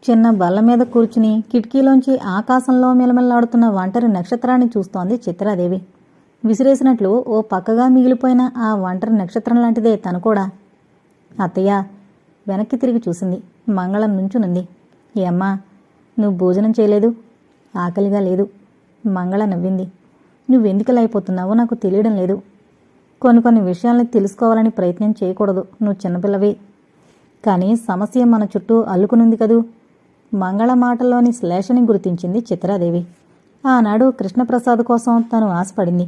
చిన్న బల్ల మీద కూర్చుని కిటికీలోంచి ఆకాశంలో మిలమిల్లాడుతున్న ఒంటరి నక్షత్రాన్ని చూస్తోంది చిత్రాదేవి. విసిరేసినట్లు ఓ పక్కగా మిగిలిపోయిన ఆ ఒంటరి నక్షత్రం లాంటిదే తను కూడా. అత్తయ్య వెనక్కి తిరిగి చూసింది. మంగళం నుంచునుంది. ఏమ్మా, నువ్వు భోజనం చేయలేదు? ఆకలిగా లేదు. మంగళ నవ్వింది. నువ్వెందుకలా అయిపోతున్నావో నాకు తెలియడం లేదు. కొన్ని విషయాల్ని తెలుసుకోవాలని ప్రయత్నం చేయకూడదు. నువ్వు చిన్నపిల్లవి. కానీ సమస్య మన చుట్టూ అల్లుకునుంది కదూ. మంగళ మాటల్లోని శ్లేషని గుర్తించింది చిత్రాదేవి. ఆనాడు కృష్ణప్రసాద్ కోసం తను ఆశపడింది.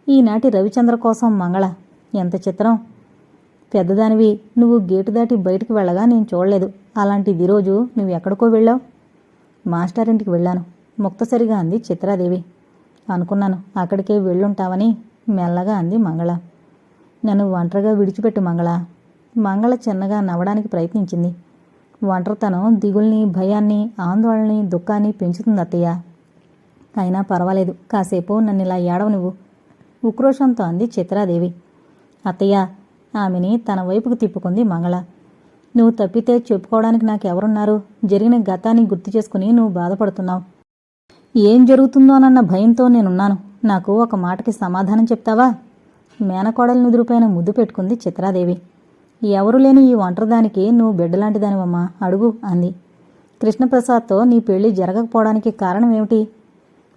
ఈనాటి రవిచంద్ర కోసం మంగళ. ఎంత చిత్రం. పెద్దదానివి, నువ్వు గేటు దాటి బయటికి వెళ్ళగా నేను చూడలేదు. అలాంటిది ఈరోజు నువ్వెక్కడికో వెళ్ళావు? మాస్టారింటికి వెళ్ళాను, ముక్తసరిగా అంది చిత్రాదేవి. అనుకున్నాను అక్కడికే వెళ్ళుంటావని, మెల్లగా అంది మంగళ. నన్ను ఒంటరిగా విడిచిపెట్టు మంగళ. మంగళ చిన్నగా నవ్వడానికి ప్రయత్నించింది. ఒంటరితనం దిగుల్ని, భయాన్ని, ఆందోళనని, దుఃఖాన్ని పెంచుతుంది అత్తయ్య. అయినా పర్వాలేదు, కాసేపు నన్నిలా ఏడవ నువ్వు, ఉక్రోషంతో అంది చిత్రాదేవి. అత్తయ్య, ఆమెని తన వైపుకు తిప్పుకుంది మంగళ. నువ్వు తప్పితే చెప్పుకోవడానికి నాకెవరున్నారు? జరిగిన గతాన్ని గుర్తు చేసుకుని నువ్వు బాధపడుతున్నావు. ఏం జరుగుతుందోనన్న భయంతో నేనున్నాను. నాకు ఒక మాటకి సమాధానం చెప్తావా? మేనకోడలి నుదురుపైన ముద్దు పెట్టుకుంది చిత్రాదేవి. ఎవరు లేని ఈ ఒంటరిదానికి నువ్వు బిడ్డలాంటిదానివమ్మా, అడుగు అంది. కృష్ణప్రసాద్తో నీ పెళ్లి జరగకపోవడానికి కారణమేమిటి?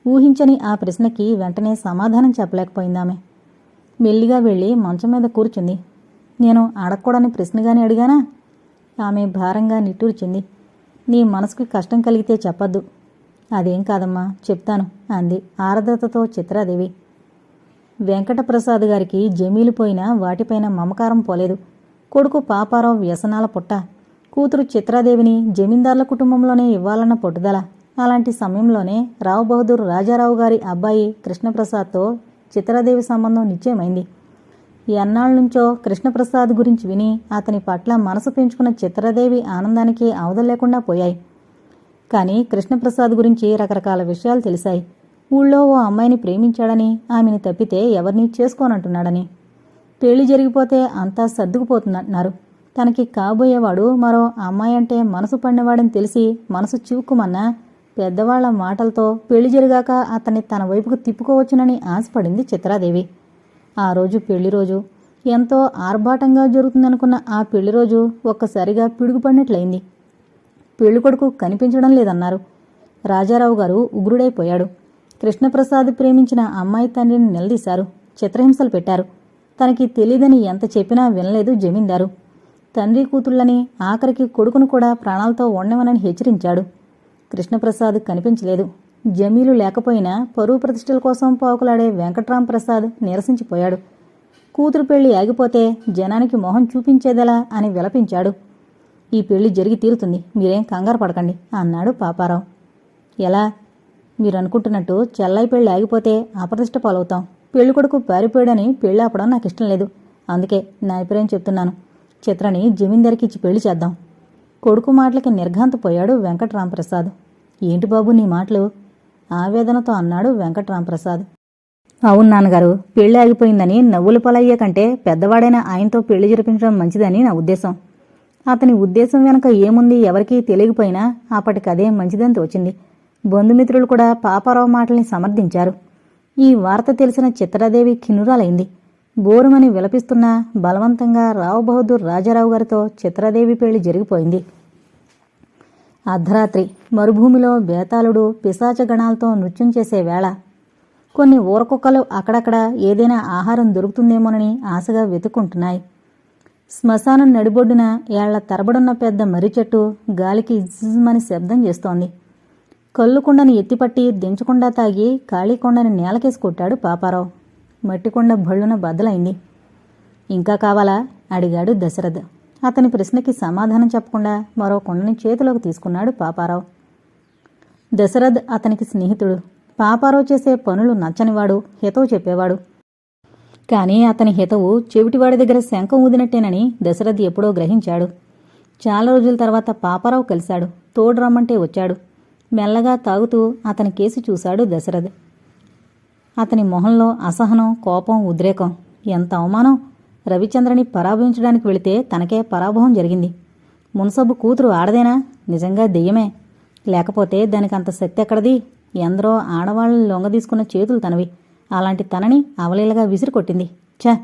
ఊహించని ఆ ప్రశ్నకి వెంటనే సమాధానం చెప్పలేకపోయిందామె. మెల్లిగా వెళ్ళి మంచం మీద కూర్చుంది. నేను అడగకూడని ప్రశ్నగానే అడిగానా? ఆమె భారంగా నిట్టూర్చింది. నీ మనసుకి కష్టం కలిగితే చెప్పద్దు. అదేం కాదమ్మా, చెప్తాను అంది ఆర్ద్రతతో చిత్రాదేవి. వెంకటప్రసాద్ గారికి జమీలిపోయినా వాటిపైన మమకారం పోలేదు. కొడుకు పాపారావు వ్యసనాల పుట్ట, కూతురు చిత్రాదేవిని జమీందార్ల కుటుంబంలోనే ఇవ్వాలన్న పట్టుదల. అలాంటి సమయంలోనే రావు బహదూర్ రాజారావు గారి అబ్బాయి కృష్ణప్రసాద్తో చిత్రాదేవి సంబంధం నిశ్చయమైంది. ఎన్నాళ్ళనుంచో కృష్ణప్రసాద్ గురించి విని అతని పట్ల మనసు పెంచుకున్న చిత్రాదేవి ఆనందానికి అవధులు లేకుండా పోయాయి. కానీ కృష్ణప్రసాద్ గురించి రకరకాల విషయాలు తెలిసాయి. ఊళ్ళో ఓ అమ్మాయిని ప్రేమించాడని, ఆమెని తప్పితే ఎవరినీ చేసుకోనంటున్నాడని. పెళ్లి జరిగిపోతే అంతా సర్దుకుపోతుందంటున్నారు. తనకి కాబోయేవాడు మరో అమ్మాయి అంటే మనసు పడినవాడని తెలిసి మనసు చివుక్కుమన్నా పెద్దవాళ్ల మాటలతో పెళ్లి జరిగాక అతన్ని తన వైపుకు తిప్పుకోవచ్చునని ఆశపడింది చిత్రాదేవి. ఆ రోజు పెళ్లి రోజు. ఎంతో ఆర్భాటంగా జరుగుతుందనుకున్న ఆ పెళ్లి రోజు ఒక్కసారిగా పిడుగుపడినట్లయింది. పెళ్ళికొడుకు కనిపించడం లేదన్నారు. రాజారావు గారు ఉగ్రుడైపోయాడు. కృష్ణప్రసాద్ ప్రేమించిన అమ్మాయి తండ్రిని నిలదీశారు. చిత్రహింసలు పెట్టారు. తనకి తెలీదని ఎంత చెప్పినా వినలేదు జమీందారు. తండ్రి కూతుళ్ళని, ఆఖరికి కొడుకును కూడా ప్రాణాలతో ఉండవనని హెచ్చరించాడు. కృష్ణప్రసాద్ కనిపించలేదు. జమీలు లేకపోయినా పరువు ప్రతిష్టల కోసం పాకులాడే వెంకట్రాంప్రసాద్ నీరసించిపోయాడు. కూతురు పెళ్లి ఆగిపోతే జనానికి మొహం చూపించేదెలా అని విలపించాడు. ఈ పెళ్లి జరిగి తీరుతుంది, మీరేం కంగారు పడకండి అన్నాడు పాపారావు. ఎలా? మీరనుకుంటున్నట్టు చెల్లాయి పెళ్లి ఆగిపోతే అప్రతిష్ట పాలవుతాం. పెళ్లికొడుకు పారిపోయాడని పెళ్లి ఆపడం నాకు ఇష్టం లేదు. అందుకే నా అభిప్రాయం చెప్తున్నాను. చిత్రని జమీందారికి ఇచ్చి పెళ్లి చేద్దాం. కొడుకు మాటలకి నిర్ఘాంతపోయాడు వెంకట్రాంప్రసాద్. ఏంటి బాబు నీ మాటలు? ఆవేదనతో అన్నాడు వెంకట్రాంప్రసాద్. అవును నాన్నగారు, పెళ్లి ఆగిపోయిందని నవ్వులు పాలయ్యే కంటే పెద్దవాడైన ఆయనతో పెళ్లి జరిపించడం మంచిదని నా ఉద్దేశం. అతని ఉద్దేశం వెనక ఏముంది ఎవరికీ తెలియకపోయినా అప్పటికదే మంచిదని తోచింది. బంధుమిత్రులు కూడా పాపారావు మాటల్ని సమర్థించారు. ఈ వార్త తెలిసిన చిత్రాదేవి ఖిన్నురాలైంది. బోరుమని విలపిస్తున్నా బలవంతంగా రావు బహదూర్ రాజారావు గారితో చిత్రాదేవి పెళ్లి జరిగిపోయింది. అర్ధరాత్రి మరుభూమిలో బేతాళుడు పిశాచగణాలతో నృత్యం చేసే వేళ. కొన్ని ఊరకుక్కలు అక్కడక్కడ ఏదైనా ఆహారం దొరుకుతుందేమోనని ఆశగా వెతుక్కుంటున్నాయి. శ్మశానం నడిబొడ్డున ఏళ్ల తరబడున్న పెద్ద మర్రి చెట్టు గాలికి జిజ్మని శబ్దం చేస్తోంది. కల్లుకుండని ఎత్తిపట్టి దించకుండా తాగి ఖాళీకొండని నేలకేసి కొట్టాడు పాపారావు. మట్టికొండ భళ్ళున బద్దలైంది. ఇంకా కావాలా? అడిగాడు దశరథ్. అతని ప్రశ్నకి సమాధానం చెప్పకుండా మరో కొండని చేతిలోకి తీసుకున్నాడు పాపారావు. దశరథ్ అతనికి స్నేహితుడు. పాపారావు చేసే పనులు నచ్చనివాడు, హితవు చెప్పేవాడు. కానీ అతని హితవు చెవిటివాడి దగ్గర శంఖం ఊదినట్టేనని దశరథ్ ఎప్పుడో గ్రహించాడు. చాలా రోజుల తర్వాత పాపారావు కలిశాడు. తోడు రమ్మంటే వచ్చాడు. మెల్లగా తాగుతూ అతని కేసి చూశాడు దశరథ్. అతని మొహంలో అసహనం, కోపం, ఉద్రేకం. ఎంత అవమానం! రవిచంద్రని పరాభవించడానికి వెళితే తనకే పరాభవం జరిగింది. మున్సబు కూతురు ఆడదేనా? నిజంగా దెయ్యమే. లేకపోతే దానికి అంత శక్తి ఎక్కడది? ఎందరో ఆడవాళ్ళని లొంగదీసుకున్న చేతులు తనవి. అలాంటి తనని అవలీలగా విసిరికొట్టింది. ఛ!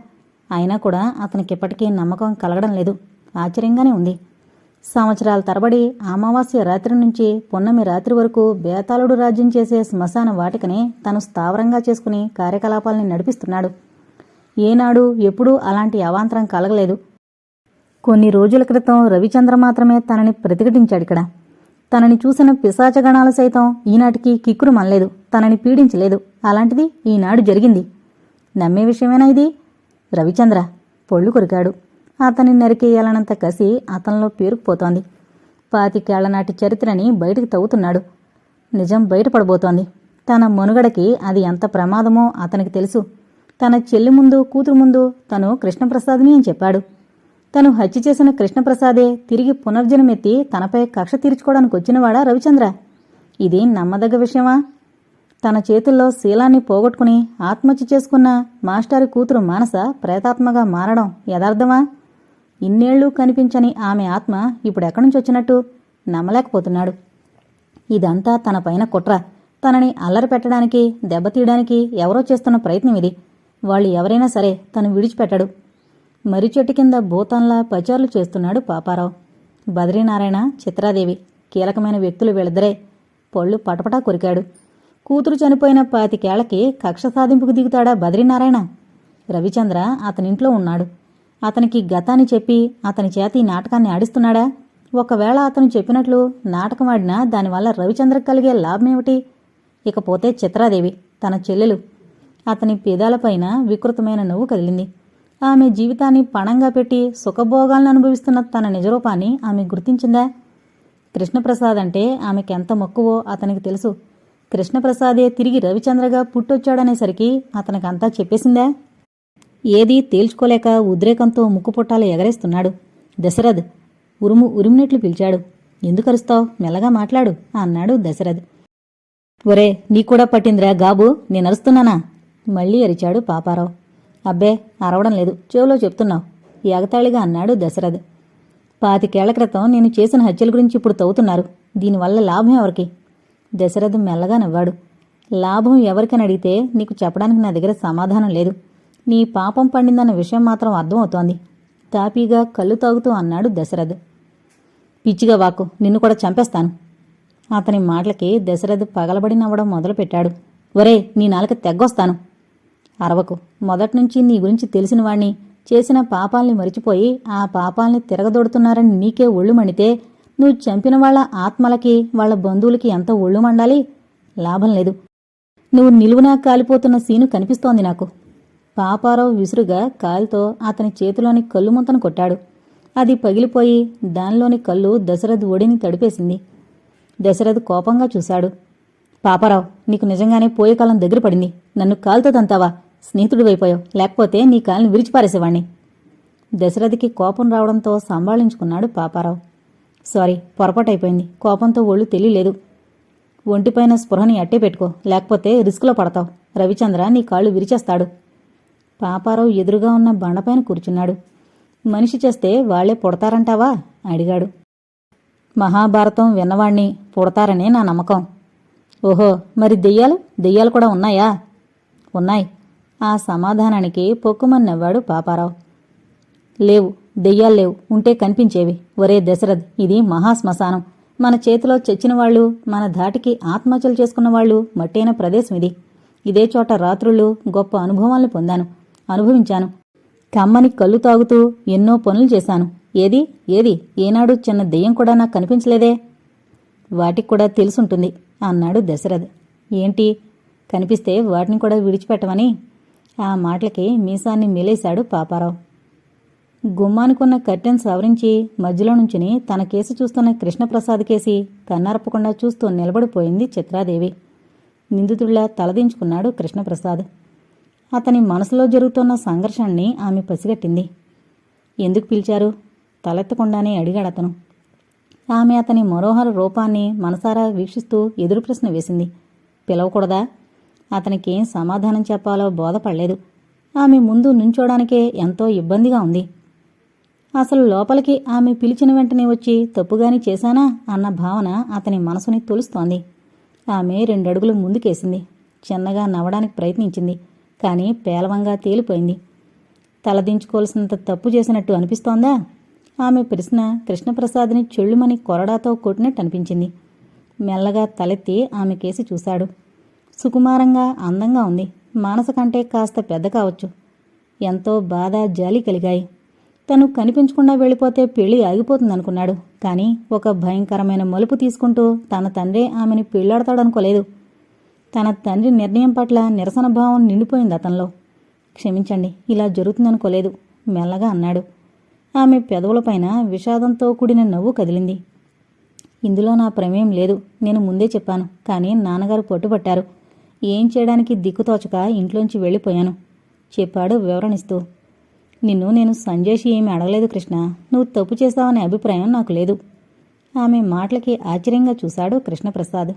అయినా కూడా అతనికిప్పటికీ నమ్మకం కలగడం లేదు. ఆశ్చర్యంగానే ఉంది. సంవత్సరాల తరబడి అమావాస్య రాత్రి నుంచి పున్నమి రాత్రి వరకు బేతాళుడు రాజ్యం చేసే శ్మశాన వాటికనే తను స్థావరంగా చేసుకుని కార్యకలాపాలని నడిపిస్తున్నాడు. ఏనాడు ఎప్పుడూ అలాంటి అవాంతరం కలగలేదు. కొన్ని రోజుల క్రితం రవిచంద్ర మాత్రమే తనని ప్రతిఘటించాడిక్కడ. తనని చూసిన పిశాచగణాలు సైతం ఈనాటికి కిక్కురు మనలేదు, తనని పీడించలేదు. అలాంటిది ఈనాడు జరిగింది. నమ్మే విషయమేనా ఇది? రవిచంద్ర పొళ్ళు కొరికాడు. అతని నరికేయాలనంత కసి అతనిలో పేరుకుపోతోంది. 25 ఏళ్ల నాటి చరిత్రని బయటికి తవ్వుతున్నాడు. నిజం బయటపడబోతోంది. తన మనుగడకి అది ఎంత ప్రమాదమో అతనికి తెలుసు. తన చెల్లి ముందు, కూతురు ముందు తను కృష్ణప్రసాద్ని అని చెప్పాడు. తను హత్య చేసిన కృష్ణప్రసాదే తిరిగి పునర్జన్మెత్తి తనపై కక్ష తీర్చుకోవడానికి వచ్చినవాడా రవిచంద్ర? ఇది నమ్మదగ్గ విషయమా? తన చేతుల్లో శీలాన్ని పోగొట్టుకుని ఆత్మహత్య చేసుకున్న మాస్టారి కూతురు మానస ప్రేతాత్మగా మారడం యథార్థమా? ఇన్నేళ్లు కనిపించని ఆమె ఆత్మ ఇప్పుడెక్కడ్నుంచి వచ్చినట్టు నమ్మలేకపోతున్నాడు. ఇదంతా తన పైన కుట్ర. తనని అల్లరి పెట్టడానికి, దెబ్బతీయడానికి ఎవరో చేస్తున్న ప్రయత్నం ఇది. వాళ్ళు ఎవరైనా సరే తను విడిచిపెట్టడు. మర్రి చెట్టు కింద భూతంలా పచారులు చేస్తున్నాడు పాపారావు. బద్రీనారాయణ, చిత్రాదేవి కీలకమైన వ్యక్తులు వీళ్ళిద్దరే. పళ్ళు పటపటా కొరికాడు. కూతురు చనిపోయిన 25 ఏళ్లకి కక్ష సాధింపుకు దిగుతాడా బద్రీనారాయణ? రవిచంద్ర అతనింట్లో ఉన్నాడు. అతనికి గతాన్ని చెప్పి అతని చేత ఈ నాటకాన్ని ఆడిస్తున్నాడా? ఒకవేళ అతను చెప్పినట్లు నాటకం ఆడినా దానివల్ల రవిచంద్రకు కలిగే లాభమేమిటి? ఇకపోతే చిత్రాదేవి, తన చెల్లెలు. అతని పెదాలపైన వికృతమైన నవ్వు కదిలింది. ఆమె జీవితాన్ని పణంగా పెట్టి సుఖభోగాలను అనుభవిస్తున్న తన నిజరూపాన్ని ఆమె గుర్తించిందా? కృష్ణప్రసాద్ అంటే ఆమెకెంత మక్కువో అతనికి తెలుసు. కృష్ణప్రసాదే తిరిగి రవిచంద్రగా పుట్టొచ్చాడనేసరికి అతనికంతా చెప్పేసిందా? ఏదీ తేల్చుకోలేక ఉద్రేకంతో ముక్కుపుట్టాలు ఎగరేస్తున్నాడు. దశరథ్ ఉరిమినట్లు పిలిచాడు. ఎందుకరుస్తావు? మెల్లగా మాట్లాడు అన్నాడు దశరథ్. ఒరే, నీకూడా పట్టిందిరా గాబు, నేనరుస్తున్నానా? మళ్లీ అరిచాడు పాపారావు. అబ్బే, అరవడం లేదు, చెవులో చెప్తున్నావు ఎగతాళిగా అన్నాడు దశరథ్. 25 ఏళ్ల క్రితం నేను చేసిన హత్యల గురించి ఇప్పుడు తవ్వుతున్నారు. దీనివల్ల లాభం ఎవరికి? దశరథ్ మెల్లగా నవ్వాడు. లాభం ఎవరికని అడిగితే నీకు చెప్పడానికి నా దగ్గర సమాధానం లేదు. నీ పాపం పండిందన్న విషయం మాత్రం అర్థమవుతోంది. తాపీగా కళ్ళు తాగుతూ అన్నాడు దశరథ్. పిచ్చిగా వాకు, నిన్ను కూడా చంపేస్తాను. అతని మాటలకి దశరథ్ పగలబడి నవ్వడం మొదలుపెట్టాడు. ఒరే, నీ నాలుక తెగ్గొస్తాను. అరవకు. మొదట్నుంచి నీ గురించి తెలిసిన వాణ్ణి. చేసిన పాపాల్ని మరిచిపోయి ఆ పాపాల్ని తిరగదొడుతున్నారని నీకే ఒళ్ళు మండితే నువ్వు చంపిన వాళ్ల ఆత్మలకి, వాళ్ల బంధువులకి ఎంత ఒళ్ళు మండాలి? లాభం లేదు. నువ్వు నిలువునా కాలిపోతున్న సీను కనిపిస్తోంది నాకు. పాపారావు విసురుగా కాలితో అతని చేతిలోని కళ్ళు ముంతను కొట్టాడు. అది పగిలిపోయి దానిలోని కళ్ళు దశరథ్ ఒడిని తడిపేసింది. దశరథ్ కోపంగా చూశాడు. పాపారావు, నీకు నిజంగానే పోయే కాలం దగ్గర పడింది. నన్ను కాలుతో తంతావా? స్నేహితుడివైపోయావు, లేకపోతే నీ కాలిని విరిచిపారేసేవాణ్ణి. దశరథ్కి కోపం రావడంతో సంభాళించుకున్నాడు పాపారావు. సారీ, పొరపాటైపోయింది. కోపంతో ఒళ్ళు తెలియలేదు. ఒంటిపైన స్పృహని అట్టే పెట్టుకో, లేకపోతే రిస్కులో పడతావు. రవిచంద్ర నీ కాళ్ళు విరిచేస్తాడు. పాపారావు ఎదురుగా ఉన్న బండపైన కూర్చున్నాడు. మనిషి చేస్తే వాళ్లే పుడతారంటావా? అడిగాడు. మహాభారతం విన్నవాణ్ణి, పుడతారనే నా నమ్మకం. ఓహో, మరి దెయ్యాలు కూడా ఉన్నాయా? ఉన్నాయి. ఆ సమాధానానికి పొక్కుమని నవ్వాడు పాపారావు. లేవు, దెయ్యాలు లేవు. ఉంటే కనిపించేవి. ఒరే దశరథ్, ఇది మహాశ్మశానం. మన చేతిలో చచ్చిన వాళ్ళు, మన ధాటికి ఆత్మహత్యలు చేసుకున్న వాళ్ళు మట్టైన ప్రదేశం ఇది. ఇదే చోట రాత్రుళ్ళు గొప్ప అనుభవాల్ని పొందాను, అనుభవించాను. కమ్మని కళ్ళు తాగుతూ ఎన్నో పనులు చేశాను. ఏది ఏనాడు చిన్న దెయ్యం కూడా నాకు కనిపించలేదే? వాటికి కూడా తెలుసుంటుంది అన్నాడు దశరథ్. ఏంటి? కనిపిస్తే వాటిని కూడా విడిచిపెట్టమని. ఆ మాటలకి మీసాన్ని మెలేశాడు పాపారావు. గుమ్మానుకున్న కర్టెన్ సవరించి మధ్యలో నుంచుని తన కేసు చూస్తున్న కృష్ణప్రసాద్ కేసి కన్నారప్పకుండా చూస్తూ నిలబడిపోయింది చిత్రాదేవి. నిందితుడిలా తలదించుకున్నాడు కృష్ణప్రసాద్. అతని మనసులో జరుగుతున్న సంఘర్షణని ఆమె పసిగట్టింది. ఎందుకు పిలిచారు? తలెత్తకుండానే అడిగాడతను. ఆమె అతని మనోహర రూపాన్ని మనసారా వీక్షిస్తూ ఎదురు ప్రశ్న వేసింది. పిలవకూడదా? అతనికేం సమాధానం చెప్పాలో బోధపడలేదు. ఆమె ముందు నుంచోడానికే ఎంతో ఇబ్బందిగా ఉంది. అసలు లోపలికి ఆమె పిలిచిన వెంటనే వచ్చి తప్పుగాని చేశానా అన్న భావన అతని మనసుని తొలుస్తోంది. ఆమె 2 అడుగులు ముందుకేసింది. చిన్నగా నవ్వడానికి ప్రయత్నించింది. కానీ పేలవంగా తేలిపోయింది. తలదించుకోవాల్సినంత తప్పు చేసినట్టు అనిపిస్తోందా? ఆమె ప్రశ్న కృష్ణప్రసాద్ని చెళ్ళుమని కొరడాతో కొట్టినట్టు అనిపించింది. మెల్లగా తలెత్తి ఆమె కేసి చూశాడు. సుకుమారంగా, అందంగా ఉంది. మానస కంటే కాస్త పెద్ద కావచ్చు. ఎంతో బాధ, జాలి కలిగాయి. తను కనిపించకుండా వెళ్ళిపోతే పెళ్లి ఆగిపోతుందనుకున్నాడు. కానీ ఒక భయంకరమైన మలుపు తీసుకుంటూ తన తండ్రే ఆమెని పెళ్లాడతాడనుకోలేదు. తన తండ్రి నిర్ణయం పట్ల నిరసన భావం నిండిపోయింది అతనిలో. క్షమించండి, ఇలా జరుగుతుందనుకోలేదు మెల్లగా అన్నాడు. ఆమె పెదవులపైన విషాదంతో కూడిన నవ్వు కదిలింది. ఇందులో నా ప్రమేయం లేదు. నేను ముందే చెప్పాను. కానీ నాన్నగారు పట్టుబట్టారు. ఏం చేయడానికి దిక్కుతోచక ఇంట్లోంచి వెళ్ళిపోయాను చెప్పాడు వివరణిస్తూ. నిన్ను నేను సంజేషి ఏమీ అడగలేదు కృష్ణ. నువ్వు తప్పు చేశావనే అభిప్రాయం నాకు లేదు. ఆమె మాటలకి ఆశ్చర్యంగా చూశాడు కృష్ణప్రసాద్.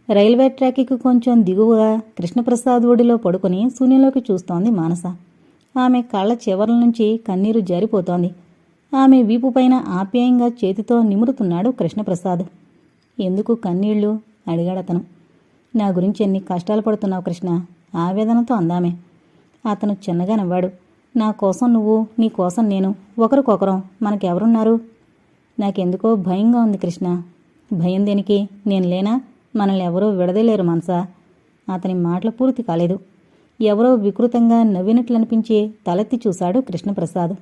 రైల్వే ట్రాక్కి కొంచెం దిగువగా కృష్ణప్రసాద్ ఒడిలో పడుకుని శూన్యంలోకి చూస్తోంది మానస. ఆమె కళ్ళ చివర్ల నుంచి కన్నీరు జారిపోతోంది. ఆమె వీపుపైన ఆప్యాయంగా చేతితో నిమురుతున్నాడు కృష్ణప్రసాద్. ఎందుకు కన్నీళ్లు అడిగాడతను. నా గురించి ఎన్ని కష్టాలు పడుతున్నావు కృష్ణ, ఆవేదనతో అందామే. అతను చిన్నగా నవ్వాడు. నా కోసం నువ్వు, నీ కోసం నేను, ఒకరికొకరం, మనకెవరున్నారు? నాకెందుకో భయంగా ఉంది కృష్ణ. భయం దేనికి? నేను లేనా? మనల్ని ఎవరూ విడదలేరు మనసా. అతని మాటలు పూర్తి కాలేదు. ఎవరో వికృతంగా నవ్వినట్లనిపించి తలెత్తి చూశాడు కృష్ణప్రసాద్.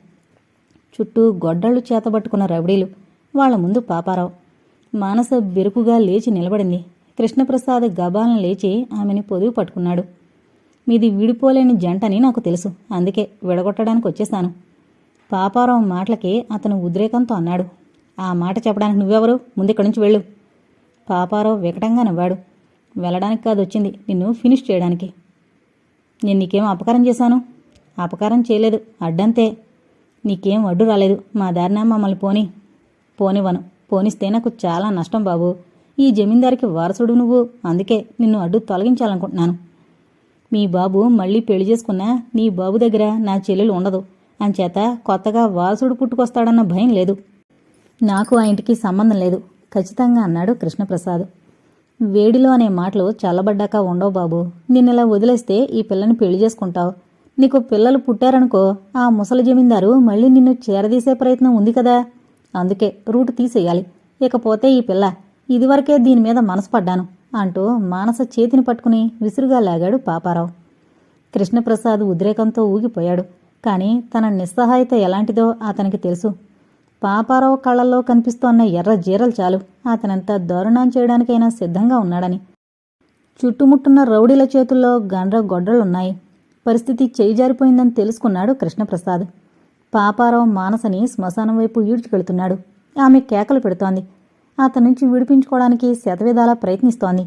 చుట్టూ గొడ్డళ్లు చేతబట్టుకున్న రౌడీలు. వాళ్ల ముందు పాపారావు. మానస బెరుకుగా లేచి నిలబడింది. కృష్ణప్రసాద్ గబాలను లేచి ఆమెని పొదువు పట్టుకున్నాడు. మీది విడిపోలేని జంటని నాకు తెలుసు. అందుకే విడగొట్టడానికి వచ్చేశాను. పాపారావు మాటలకి అతను ఉద్రేకంతో అన్నాడు. ఆ మాట చెప్పడానికి నువ్వెవరు? ముందిక్కడి నుంచి వెళ్ళు. పాపారావు వికటంగా నవ్వాడు. వెళ్ళడానికి కాదు వచ్చింది, నిన్ను ఫినిష్ చేయడానికి. నేను నీకేం అపకారం చేశాను? అపకారం చేయలేదు, అడ్డంతే. నీకేం అడ్డు రాలేదు. మా దారిన మమ్మల్ని పోనివ్వను. పోనిస్తే నాకు చాలా నష్టం బాబు. ఈ జమీందారికి వారసుడు నువ్వు. అందుకే నిన్ను అడ్డు తొలగించాలనుకుంటున్నాను. మీ బాబు మళ్ళీ పెళ్లి చేసుకున్నా నీ బాబు దగ్గర నా చెల్లెలు ఉండదు. అంచేత కొత్తగా వారసుడు పుట్టుకొస్తాడన్న భయం లేదు. నాకు ఆ ఇంటికి సంబంధం లేదు ఖచ్చితంగా అన్నాడు కృష్ణప్రసాద్. వేడిలో అనే మాటలు చల్లబడ్డాక ఉండవు బాబు. నిన్నెలా వదిలేస్తే ఈ పిల్లని పెళ్లి చేసుకుంటావు. నీకు పిల్లలు పుట్టారనుకో, ఆ ముసలి జమీందారు మళ్ళీ నిన్ను చేరదీసే ప్రయత్నం ఉంది కదా. అందుకే రూటు తీసేయాలి. ఇకపోతే ఈ పిల్ల, ఇదివరకే దీని మీద మనసు పడ్డాను అంటూ మానస చేతిని పట్టుకుని విసురుగా లాగాడు పాపారావు. కృష్ణప్రసాద్ ఉద్రేకంతో ఊగిపోయాడు. కానీ తన నిస్సహాయత ఎలాంటిదో అతనికి తెలుసు. పాపారావు కళ్ళల్లో కనిపిస్తోన్న ఎర్ర జీరలు చాలు అతనంత దారుణం చేయడానికైనా సిద్ధంగా ఉన్నాడని. చుట్టుముట్టున్న రౌడీల చేతుల్లో గండ్ర గొడ్డలున్నాయి. పరిస్థితి చేయిజారిపోయిందని తెలుసుకున్నాడు కృష్ణప్రసాద్. పాపారావు మానసని శ్మశానం వైపు ఈడ్చుకెళ్తున్నాడు. ఆమె కేకలు పెడుతోంది. అతని నుంచి విడిపించుకోవడానికి శతవిధాలా ప్రయత్నిస్తోంది.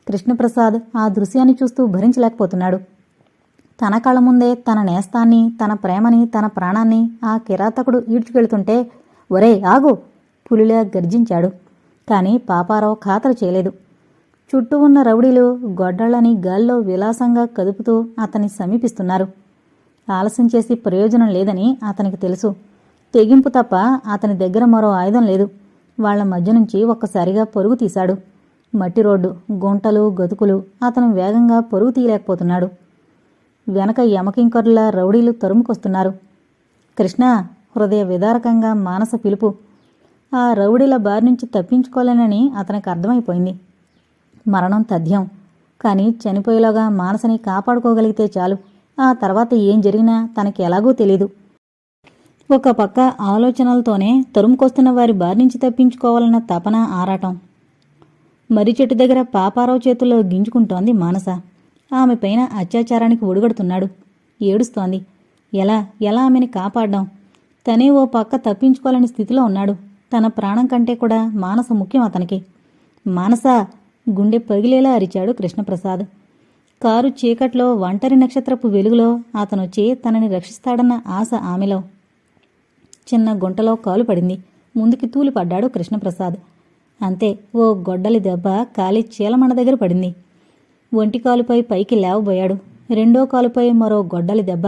కృష్ణప్రసాద్ ఆ దృశ్యాన్ని చూస్తూ భరించలేకపోతున్నాడు. తన కళ్ళ ముందే తన నేస్తాన్ని, తన ప్రేమని, తన ప్రాణాన్ని ఆ కిరాతకుడు ఈడ్చుకెళ్తుంటే ఒరే ఆగు పులిలా గర్జించాడు. కానీ పాపారావు ఖాతరు చేయలేదు. చుట్టూ ఉన్న రౌడీలు గొడ్డళ్ళని గాల్లో విలాసంగా కదుపుతూ అతన్ని సమీపిస్తున్నారు. ఆలస్యం చేసి ప్రయోజనం లేదని అతనికి తెలుసు. తెగింపు తప్ప అతని దగ్గర మరో ఆయుధం లేదు. వాళ్ల మధ్య నుంచి ఒక్కసారిగా పరుగు తీశాడు. మట్టి రోడ్డు, గుంటలు, గతుకులు. అతను వేగంగా పరుగు తీయలేకపోతున్నాడు. వెనక యమకింకరులా రౌడీలు తరుముకొస్తున్నారు. కృష్ణ హృదయ విదారకంగా మానస పిలుపు. ఆ రౌడీల బారి నుంచి తప్పించుకోలేనని అతనికి అర్థమైపోయింది. మరణం తథ్యం. కానీ చనిపోయేలాగా మానసని కాపాడుకోగలిగితే చాలు. ఆ తర్వాత ఏం జరిగినా తనకి ఎలాగూ తెలీదు. ఒక పక్క ఆలోచనలతోనే తరుముకొస్తున్న వారి బారి నుంచి తప్పించుకోవాలన్న తపన, ఆరాటం. మర్రి చెట్టు దగ్గర పాపారావు చేతుల్లో గింజుకుంటోంది మానస. ఆమెపైన అత్యాచారానికి ఒడిగడుతున్నాడు. ఏడుస్తోంది. ఎలా ఆమెని కాపాడ్డాం? తనే ఓ పక్క తప్పించుకోవాలని స్థితిలో ఉన్నాడు. తన ప్రాణం కంటే కూడా మానస ముఖ్యం అతనికి. మానస గుండె పగిలేలా అరిచాడు కృష్ణప్రసాద్. కారు చీకట్లో ఒంటరి నక్షత్రపు వెలుగులో అతనొచ్చి తనని రక్షిస్తాడన్న ఆశ ఆమెలో. చిన్న గుంటలో కాలు పడింది. ముందుకి తూలిపడ్డాడు కృష్ణప్రసాద్. అంతే, ఓ గొడ్డలి దెబ్బ కాలి చీలమణ దగ్గర పడింది. ఒంటి కాలుపై పైకి లేవబోయాడు. రెండో కాలుపై మరో గొడ్డలి దెబ్బ.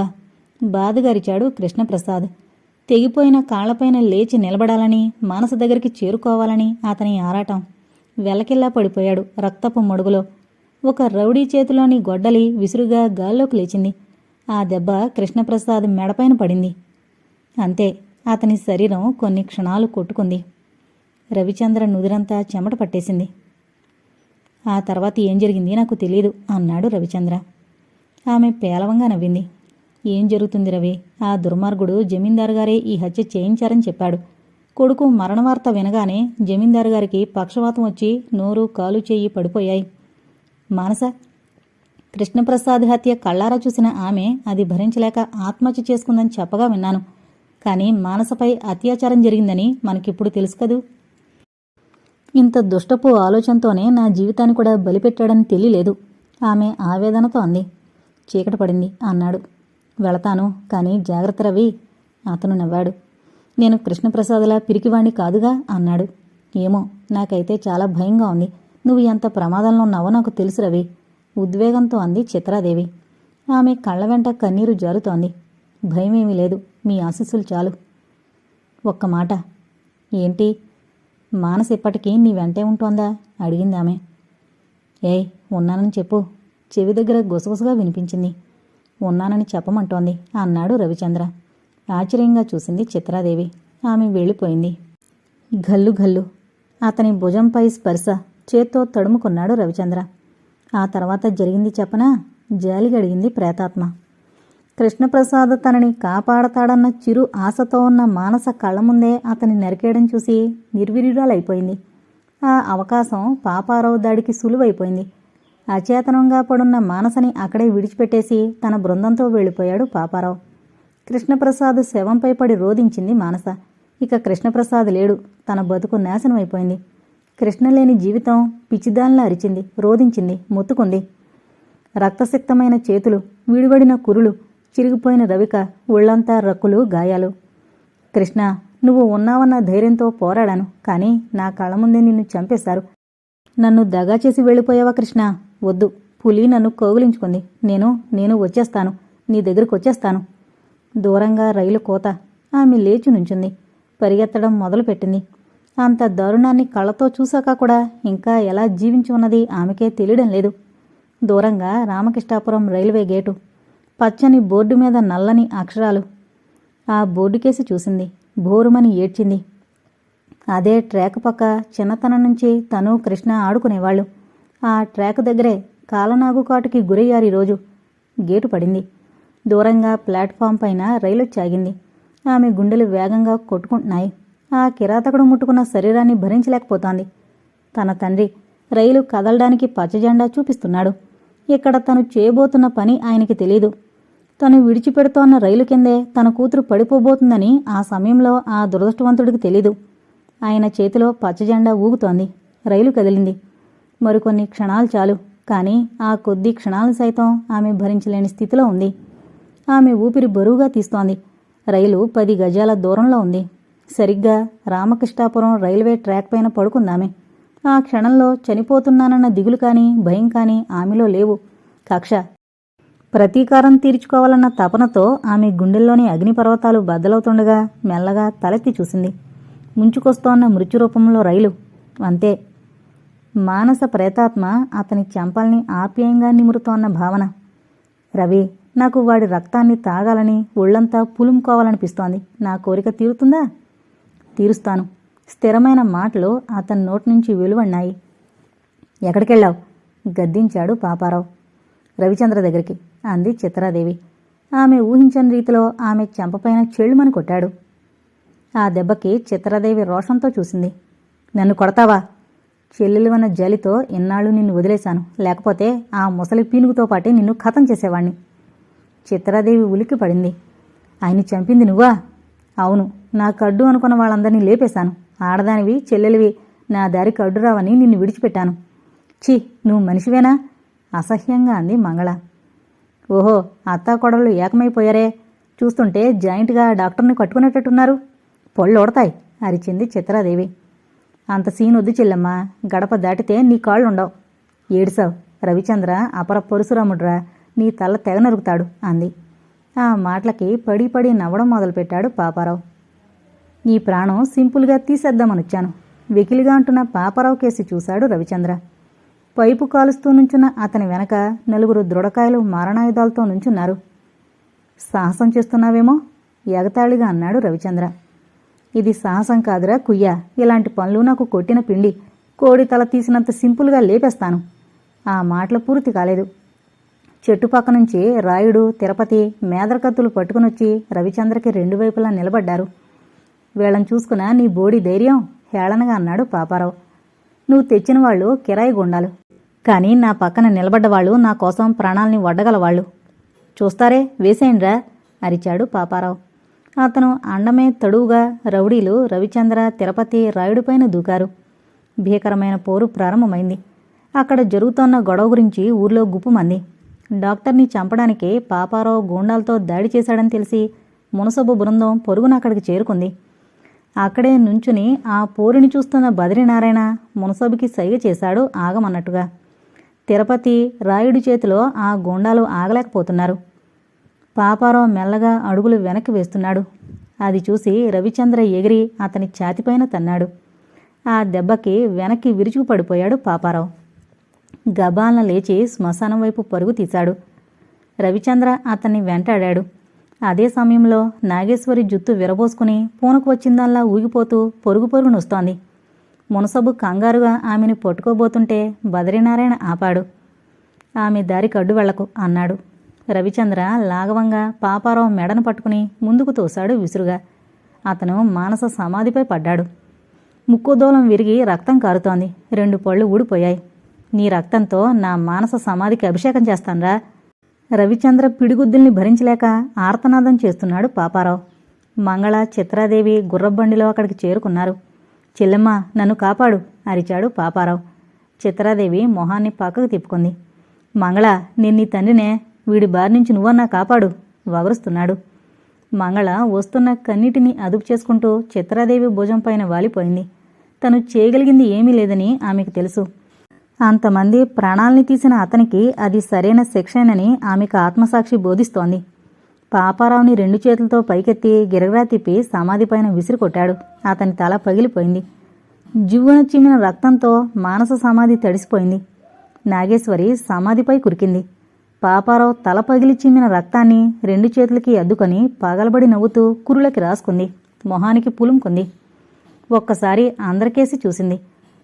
బాధగరిచాడు కృష్ణప్రసాద్. తెగిపోయిన కాళ్లపైన లేచి నిలబడాలని, మానస దగ్గరికి చేరుకోవాలని అతని ఆరాటం. వెలకిల్లా పడిపోయాడు రక్తపు మడుగులో. ఒక రౌడీ చేతిలోని గొడ్డలి విసురుగా గాల్లోకి లేచింది. ఆ దెబ్బ కృష్ణప్రసాద్ మెడపైన పడింది. అంతే, అతని శరీరం కొన్ని క్షణాలు కొట్టుకుంది. రవిచంద్ర నుదిరంతా చెమట పట్టేసింది. ఆ తర్వాత ఏం జరిగింది నాకు తెలీదు అన్నాడు రవిచంద్ర. ఆమె పేలవంగా నవ్వింది. ఏం జరుగుతుంది రవి? ఆ దుర్మార్గుడు జమీందారు గారే ఈ హత్య చేయించారని చెప్పాడు. కొడుకు మరణవార్త వినగానే జమీందారు గారికి పక్షవాతం వచ్చి నోరు కాలు చేయి పడిపోయాయి. మానస కృష్ణప్రసాద్ హత్య కళ్ళారా చూసిన ఆమె అది భరించలేక ఆత్మహత్య చేసుకుందని చెప్పగా విన్నాను. కానీ మానసపై అత్యాచారం జరిగిందని మనకిప్పుడు తెలుసు కదూ. ఇంత దుష్టపు ఆలోచనతోనే నా జీవితాన్ని కూడా బలిపెట్టాడని తెలియలేదు ఆమె ఆవేదనతో అంది. చీకటి పడింది అన్నాడు. వెళతాను, కానీ జాగ్రత్త రవి. అతను నవ్వాడు. నేను కృష్ణప్రసాద్లా పిరికివాణ్ణి కాదుగా అన్నాడు. ఏమో, నాకైతే చాలా భయంగా ఉంది. నువ్వు ఎంత ప్రమాదంలో ఉన్నావో నాకు తెలుసు రవి, ఉద్వేగంతో అంది చిత్రాదేవి. ఆమె కళ్ళ వెంట కన్నీరు జారుతోంది. భయమేమీ లేదు, మీ ఆశీస్సులు చాలు. ఒక్క మాట. ఏంటి? మానస్ ఇప్పటికీ నీ వెంటే ఉంటోందా అడిగింది ఆమె. ఏయ్, ఉన్నానని చెప్పు. చెవి దగ్గర గుసగుసగా వినిపించింది. ఉన్నానని చెప్పమంటోంది అన్నాడు రవిచంద్ర. ఆశ్చర్యంగా చూసింది చిత్రాదేవి. ఆమె వెళ్ళిపోయింది. ఘల్లు ఘల్లు. అతని భుజంపై స్పర్శ చేత్తో తడుముకున్నాడు రవిచంద్ర. ఆ తర్వాత జరిగింది చెప్పనా? జాలిగా అడిగింది ప్రేతాత్మ. కృష్ణప్రసాద్ తనని కాపాడతాడన్న చిరు ఆశతో ఉన్న మానస కళ్ళ ముందే అతని నరికేయడం చూసి నిర్వీర్యురాలైపోయింది. ఆ అవకాశం పాపారావు దాడికి సులువైపోయింది. అచేతనంగా పడున్న మానసని అక్కడే విడిచిపెట్టేసి తన బృందంతో వెళ్ళిపోయాడు పాపారావు. కృష్ణప్రసాద్ శవంపై పడి రోదించింది మానస. ఇక కృష్ణప్రసాద్ లేడు, తన బతుకు నాశనమైపోయింది. కృష్ణ లేని జీవితం పిచ్చిదాన్లా అరిచింది, రోదించింది, మొత్తుకుంది. రక్తసిక్తమైన చేతులు, విడివడిన కురులు, చిరిగిపోయిన రవిక, ఒళ్లంతా రక్కులు, గాయాలు. కృష్ణ, నువ్వు ఉన్నావన్న ధైర్యంతో పోరాడాను, కానీ నా కళ్ళ ముందే నిన్ను చంపేశారు. నన్ను దగా చేసి వెళ్ళిపోయావా కృష్ణ? వద్దు, పులి నన్ను కౌగిలించుకుంది. నేను వచ్చేస్తాను, నీ దగ్గరకు వచ్చేస్తాను. దూరంగా రైలు కోత. ఆమె లేచి నుంచుంది. పరిగెత్తడం మొదలుపెట్టింది. అంత దారుణాన్ని కళ్ళతో చూశాక కూడా ఇంకా ఎలా జీవించి ఉన్నది ఆమెకే తెలియడం లేదు. దూరంగా రామకృష్ణాపురం రైల్వే గేటు. పచ్చని బోర్డు మీద నల్లని అక్షరాలు. ఆ బోర్డుకేసి చూసింది. బోరుమని ఏడ్చింది. అదే ట్రాక్ పక్క చిన్నతనం నుంచి తను కృష్ణ ఆడుకునేవాళ్లు. ఆ ట్రాక్ దగ్గరే కాలనాగుకాటుకి గురయ్యారు ఈరోజు. గేటు పడింది. దూరంగా ప్లాట్ఫామ్ పైన రైలు చాగింది. ఆమె గుండెలు వేగంగా కొట్టుకుంటున్నాయి. ఆ కిరాతకుడు ముట్టుకున్న శరీరాన్ని భరించలేకపోతోంది. తన తండ్రి రైలు కదలడానికి పచ్చజెండా చూపిస్తున్నాడు. ఇక్కడ తను చేయబోతున్న పని ఆయనకి తెలీదు. తను విడిచిపెడుతోన్న రైలు కిందే తన కూతురు పడిపోబోతుందని ఆ సమయంలో ఆ దురదృష్టవంతుడికి తెలీదు. ఆయన చేతిలో పచ్చజెండా ఊగుతోంది. రైలు కదిలింది. మరికొన్ని క్షణాలు చాలు, కానీ ఆ కొద్ది క్షణాలు సైతం ఆమె భరించలేని స్థితిలో ఉంది. ఆమె ఊపిరి బరువుగా తీస్తోంది. రైలు 10 గజాల దూరంలో ఉంది. సరిగ్గా రామకృష్ణాపురం రైల్వే ట్రాక్ పైన పడుకుందామె. ఆ క్షణంలో చనిపోతున్నానన్న దిగులు కానీ భయం కానీ ఆమెలో లేవు. కక్ష, ప్రతీకారం తీర్చుకోవాలన్న తపనతో ఆమె గుండెల్లోని అగ్నిపర్వతాలు బద్దలవుతుండగా మెల్లగా తలెత్తి చూసింది. ముంచుకొస్తోన్న మృత్యురూపంలో రైలు. అంతే. మానస ప్రేతాత్మ అతని చెంపల్ని ఆప్యాయంగా నిమురుతోన్న భావన. రవి, నాకు వాడి రక్తాన్ని తాగాలని, ఒళ్లంతా పులుముకోవాలనిపిస్తోంది. నా కోరిక తీరుతుందా? తీరుస్తాను. స్థిరమైన మాటలు అతని నోటి నుంచి వెలువడినాయి. ఎక్కడికెళ్ళావు? గద్దించాడు పాపారావు. రవిచంద్ర దగ్గరికి అంది చిత్రాదేవి. ఆమె ఊహించని రీతిలో ఆమె చెంపపైన చెళ్ళుమని కొట్టాడు. ఆ దెబ్బకి చిత్రాదేవి రోషంతో చూసింది. నన్ను కొడతావా? చెల్లెలివన్న జలితో ఇన్నాళ్ళు నిన్ను వదిలేశాను, లేకపోతే ఆ ముసలి పీనుగుతో పాటే నిన్ను ఖతం చేసేవాణ్ణి. చిత్రాదేవి ఉలిక్కి పడింది. ఆయన్ని చంపింది నువ్వా? అవును, నా కడ్డు అనుకున్న వాళ్ళందరినీ లేపేశాను. ఆడదానివి, చెల్లెలివి, నా దారికి అడ్డురావని నిన్ను విడిచిపెట్టాను. ఛీ, నువ్వు మనిషివేనా? అసహ్యంగా అంది మంగళ. ఓహో, అత్తాకోడళ్ళు ఏకమైపోయారే. చూస్తుంటే జాయింట్గా డాక్టర్ని కట్టుకునేటట్టున్నారు. పొళ్ళోడతాయి అరిచింది చిత్రాదేవి. అంత సీన్ వద్దు చెల్లెమ్మా, గడప దాటితే నీ కాళ్ళుండవు. ఏడుసావు. రవిచంద్ర అపర పరశురాముడ్రా, నీ తల తెగ నరుకుతాడు అంది. ఆ మాటలకి పడి నవ్వడం మొదలుపెట్టాడు పాపారావు. నీ ప్రాణం సింపుల్గా తీసేద్దామనొచ్చాను. వెకిలిగా అంటున్న పాపారావు కేసి చూశాడు రవిచంద్ర. పైపు కాలుస్తూ నుంచున్న అతని వెనక నలుగురు దృఢకాయలు మారణాయుధాలతో నుంచున్నారు. సాహసం చేస్తున్నావేమో ఎగతాళిగా అన్నాడు రవిచంద్ర. ఇది సాహసం కాదురా కుయ్య. ఇలాంటి పనులు నాకు కొట్టిన పిండి. కోడి తల తీసినంత సింపుల్గా లేపేస్తాను. ఆ మాటలు పూర్తి కాలేదు. చెట్టు పక్క నుంచి రాయుడు, తిరుపతి మేదరకత్తులు పట్టుకునొచ్చి రవిచంద్రకి రెండు వైపులా నిలబడ్డారు. వీళ్ళని చూసుకున్నా నీ బోడి ధైర్యం హేళనగా అన్నాడు పాపారావు. నువ్వు తెచ్చిన వాళ్ళు కిరాయి గుండాలు, కానీ నా పక్కన నిలబడ్డవాళ్ళు నా కోసం ప్రాణాల్ని వడ్డగలవాళ్ళు. చూస్తారే, వేసేయండ్రా అరిచాడు పాపారావు. అతను అండమే తడువుగా రౌడీలు రవిచంద్ర, తిరుపతి, రాయుడిపైన దూకారు. భీకరమైన పోరు ప్రారంభమైంది. అక్కడ జరుగుతోన్న గొడవ గురించి ఊర్లో గుప్పుమంది. డాక్టర్ని చంపడానికి పాపారావు గూండాలతో దాడి చేశాడని తెలిసి మునసబు బృందం పొరుగున అక్కడికి చేరుకుంది. అక్కడే నుంచుని ఆ పోరుని చూస్తున్న బద్రీనారాయణ మునసబుకి సైగ చేశాడు ఆగమన్నట్టుగా. తిరుపతి, రాయుడి చేతిలో ఆ గూండాలు ఆగలేకపోతున్నారు. పాపారావు మెల్లగా అడుగులు వెనక్కి వేస్తున్నాడు. అది చూసి రవిచంద్ర ఎగిరి అతని ఛాతిపైన తన్నాడు. ఆ దెబ్బకి వెనక్కి విరుచుకు పడిపోయాడు పాపారావు. గబాలన లేచి శ్మశానం వైపు పరుగు తీశాడు. రవిచంద్ర అతన్ని వెంటాడాడు. అదే సమయంలో నాగేశ్వరి జుత్తు విరబోసుకుని పూనకు వచ్చిందల్లా ఊగిపోతూ పొరుగు పొరుగునొస్తోంది. మునసబు కంగారుగా ఆమెను పట్టుకోబోతుంటే బద్రీనారాయణ ఆపాడు. ఆమె దారికి అడ్డు వెళ్లకు అన్నాడు. రవిచంద్ర లాఘవంగా పాపారావు మెడను పట్టుకుని ముందుకు తోశాడు విసురుగా. అతను మానస సమాధిపై పడ్డాడు. ముక్కుదూలం విరిగి రక్తం కారుతోంది. 2 పళ్ళు ఊడిపోయాయి. నీ రక్తంతో నా మానస సమాధికి అభిషేకం చేస్తాన్రా. రవిచంద్ర పిడిగుద్దుల్ని భరించలేక ఆర్తనాదం చేస్తున్నాడు పాపారావు. మంగళ, చిత్రాదేవి గుర్రబండిలో అక్కడికి చేరుకున్నారు. చెల్లెమ్మ, నన్ను కాపాడు అరిచాడు పాపారావు. చిత్రాదేవి మొహాన్ని పక్కకు తిప్పుకుంది. మంగళ, నేను నీ తండ్రినే, వీడి బారి నుంచి నువ్వన్నా కాపాడు వగరుస్తున్నాడు. మంగళ వస్తున్న కన్నీటిని అదుపు చేసుకుంటూ చిత్రాదేవి భుజం పైన వాలిపోయింది. తను చేయగలిగింది ఏమీ లేదని ఆమెకు తెలుసు. అంతమంది ప్రాణాల్ని తీసిన అతనికి అది సరైన శిక్షేనని ఆమెకు ఆత్మసాక్షి బోధిస్తోంది. పాపారావుని 2 చేతులతో పైకెత్తి గిరగిరా తిప్పి సమాధిపైన విసిరి కొట్టాడు. అతని తల పగిలిపోయింది. జివ్వున చిమ్మిన రక్తంతో మానస సమాధి తడిసిపోయింది. నాగేశ్వరి సమాధిపై కురికింది. పాపారావు తల పగిలి చిమ్మిన రక్తాన్ని 2 చేతులకి అద్దుకొని పగలబడి నవ్వుతూ కురులకి రాసుకుంది. మొహానికి పులుముకుంది. ఒక్కసారి అందరికేసి చూసింది.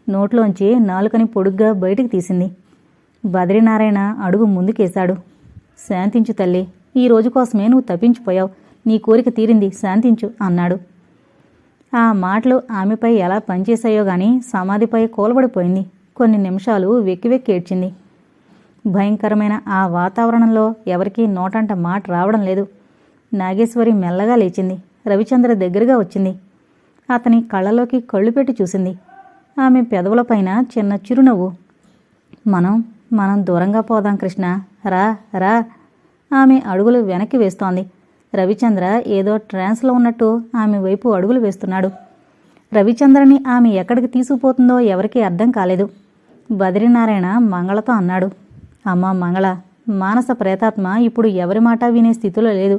నోట్లోంచి నాలుకని పొడుగ్గా బయటికి తీసింది. బద్రీనారాయణ అడుగు ముందుకేశాడు. శాంతించు తల్లి, ఈ రోజు కోసమే నువ్వు తప్పించిపోయావు. నీ కోరిక తీరింది, శాంతించు అన్నాడు. ఆ మాటలు ఆమెపై ఎలా పనిచేశాయో గాని సమాధిపై కూలబడిపోయింది. కొన్ని నిమిషాలు వెక్కి వెక్కి ఏడ్చింది. భయంకరమైన ఆ వాతావరణంలో ఎవరికీ నోటంట మాట రావడం లేదు. నాగేశ్వరి మెల్లగా లేచింది. రవిచంద్ర దగ్గరగా వచ్చింది. అతని కళ్ళలోకి కళ్ళు పెట్టి చూసింది. ఆమె పెదవులపైన చిన్న చిరునవ్వు. మనం దూరంగా పోదాం కృష్ణ, రా రా. ఆమె అడుగులు వెనక్కి వేస్తోంది. రవిచంద్ర ఏదో ట్రాన్స్లో ఉన్నట్టు ఆమె వైపు అడుగులు వేస్తున్నాడు. రవిచంద్రని ఆమె ఎక్కడికి తీసుకుపోతుందో ఎవరికీ అర్థం కాలేదు. బద్రీనారాయణ మంగళతో అన్నాడు. అమ్మా మంగళ, మానస ప్రేతాత్మ ఇప్పుడు ఎవరి మాట వినే స్థితిలో లేదు.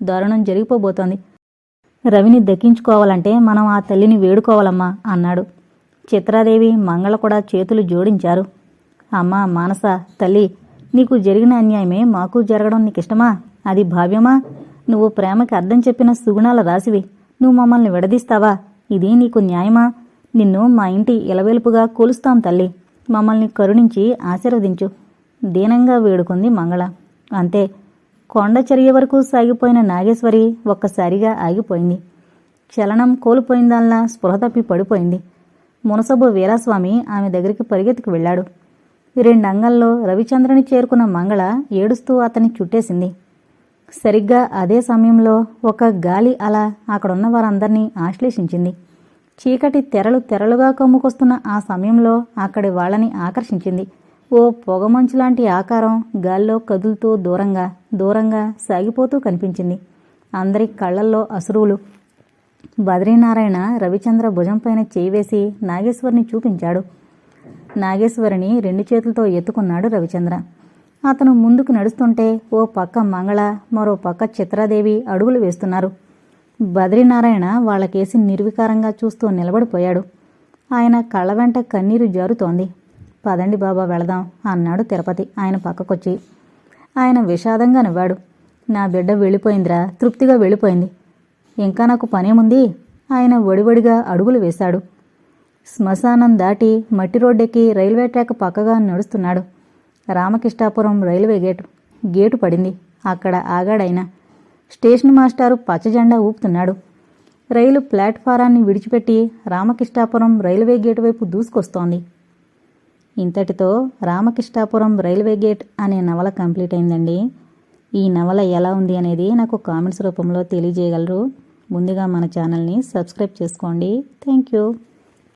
దారుణం జరిగిపోబోతోంది. రవిని దక్కించుకోవాలంటే మనం ఆ తల్లిని వేడుకోవాలమ్మా అన్నాడు. చిత్రాదేవి, మంగళ కూడా చేతులు జోడించారు. అమ్మా మానస తల్లి, నీకు జరిగిన అన్యాయమే మాకు జరగడం నీకిష్టమా? అది భావ్యమా? నువ్వు ప్రేమకి అర్థం చెప్పిన సుగుణాల రాసివి. నువ్వు మమ్మల్ని విడదీస్తావా? ఇది నీకు న్యాయమా? నిన్ను మా ఇంటి ఇలవేలుపుగా కొలుస్తాం తల్లి. మమ్మల్ని కరుణించి ఆశీర్వదించు దీనంగా వేడుకుంది మంగళ. అంతే. కొండ చర్య వరకు సాగిపోయిన నాగేశ్వరి ఒక్కసారిగా ఆగిపోయింది. చలనం కోల్పోయిందల్లా స్పృహ తప్పి పడిపోయింది. మునసబు వీరాస్వామి ఆమె దగ్గరికి పరిగెత్తుకు వెళ్లాడు. 2 అంగల్లో రవిచంద్రని చేరుకున్న మంగళ ఏడుస్తూ అతన్ని చుట్టేసింది. సరిగ్గా అదే సమయంలో ఒక గాలి అలా అక్కడున్న వారందర్నీ ఆశ్లేషించింది. చీకటి తెరలుగా కమ్ముకొస్తున్న ఆ సమయంలో అక్కడి వాళ్లని ఆకర్షించింది. ఓ పొగమంచులాంటి ఆకారం గాల్లో కదులుతూ దూరంగా సాగిపోతూ కనిపించింది. అందరి కళ్లల్లో అశ్రువులు. బద్రీనారాయణ రవిచంద్ర భుజంపైన చేయి వేసి నాగేశ్వరిని చూపించాడు. నాగేశ్వరిని 2 చేతులతో ఎత్తుకున్నాడు రవిచంద్ర. అతను ముందుకు నడుస్తుంటే ఓ పక్క మంగళ, మరో పక్క చిత్రాదేవి అడుగులు వేస్తున్నారు. బద్రీనారాయణ వాళ్ళకేసి నిర్వికారంగా చూస్తూ నిలబడిపోయాడు. ఆయన కళ్ళ వెంట కన్నీరు జారుతోంది. పదండి బాబా వెళదాం అన్నాడు తిరుపతి ఆయన పక్కకొచ్చి. ఆయన విషాదంగా నవ్వాడు. నా బిడ్డ వెళ్ళిపోయిందిరా, తృప్తిగా వెళ్ళిపోయింది. ఇంకా నాకు పనేముంది? ఆయన వడివడిగా అడుగులు వేశాడు. శ్మశానం దాటి మట్టి రోడ్డెక్కి రైల్వే ట్రాక్ పక్కగా నడుస్తున్నాడు. రామకృష్ణాపురం రైల్వే గేటు పడింది. అక్కడ ఆగాడైనా. స్టేషన్ మాస్టారు పచ్చజెండా ఊపుతున్నాడు. రైలు ప్లాట్ఫారాన్ని విడిచిపెట్టి రామకృష్ణాపురం రైల్వే గేటు వైపు దూసుకొస్తోంది. ఇంతటితో రామకృష్ణాపురం రైల్వే గేట్ అనే నవల కంప్లీట్ అయిందండి. ఈ నవల ఎలా ఉంది అనేది నాకు కామెంట్స్ రూపంలో తెలియజేయగలరు. ముందుగా మన ఛానల్ని సబ్స్క్రైబ్ చేసుకోండి. Thank you.